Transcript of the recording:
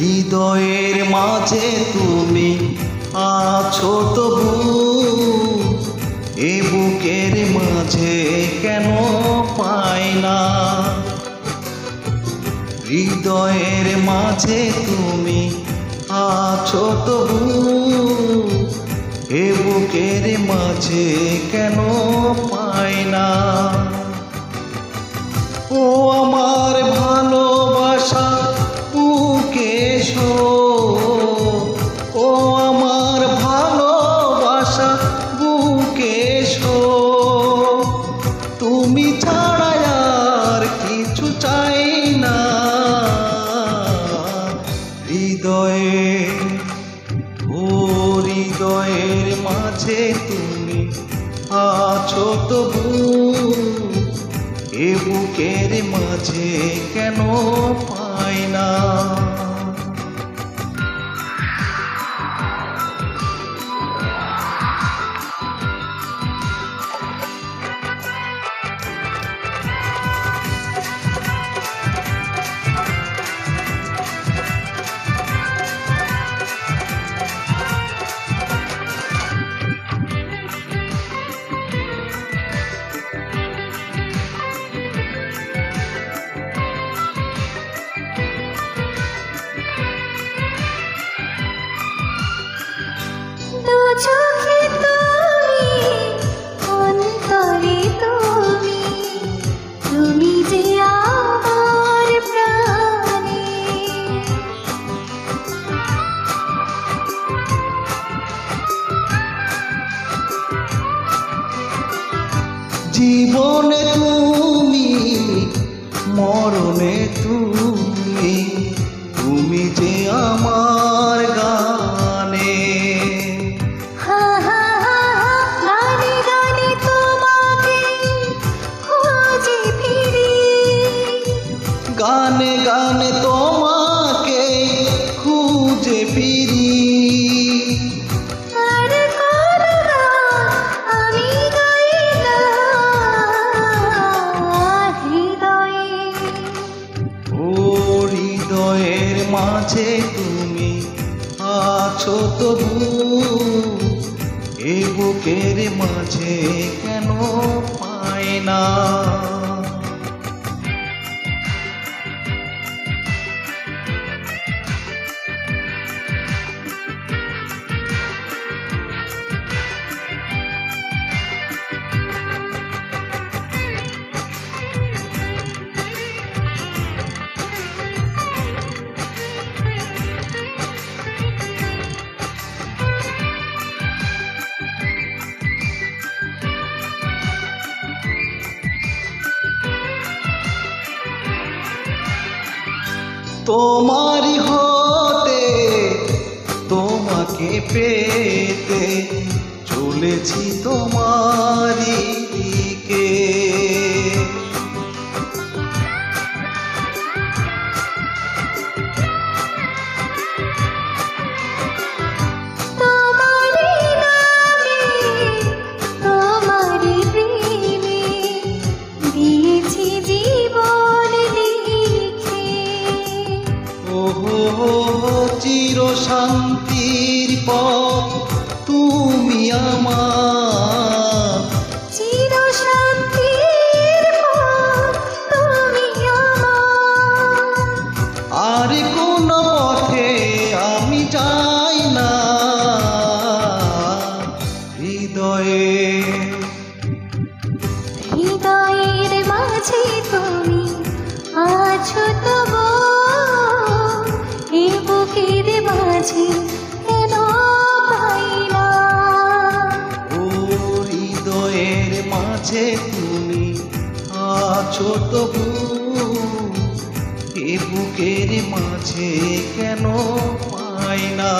হৃদয়ের মাঝে তুমি আছো তবু, এ বুকের মাঝে কেন পাই না। হৃদয়ের মাঝে তুমি আছো তবু, এ বুকের মাঝে কেন পাই না। ও আমার ভালোবাসা বুকে এসো, ও আমার ভালোবাসা বুকে এসো। তুমি ছাড়া আর কিছু চাই না। হৃদয়ে ও হৃদয়ের মাঝে তুমি আছো তবু, এ বুকের মাঝে কেন পাই না। চোখে তুমি, অন্তরে তুমি, তুমি যে আমার প্রাণে। জীবনে তুমি, মরণে তুমি, তুমি যে আমার গানে। গানে গানে তোমাকে খুঁজে ফিরি, গানে গানে তোমাকে খুঁজে ফিরি। আর কোনো গান আমি গাই না। হৃদয়ে ও হৃদয়ের মাঝে তুমি আছো তবু, এ বুকের মাঝে কেন পাই না। তোমারই হতে তোমাকে পেতে চলেছি তোমারই দিকে। তোমারি নামে, তোমারি প্রেমে দিয়েছি জীবন লিখে। ওহো চির শান্তির পথ তুমি আমার, চির শান্তির পথ তুমি আমার। আর কোন পথে আমি যাই না। হৃদয়ে হৃদয়ের মাঝে তুমি আছো তবু, এ বুকের মাঝে কেন পাই না। ও হৃদয়ের মাঝে তুমি আছো তবু, এ বুকের মাঝে কেন পাই না।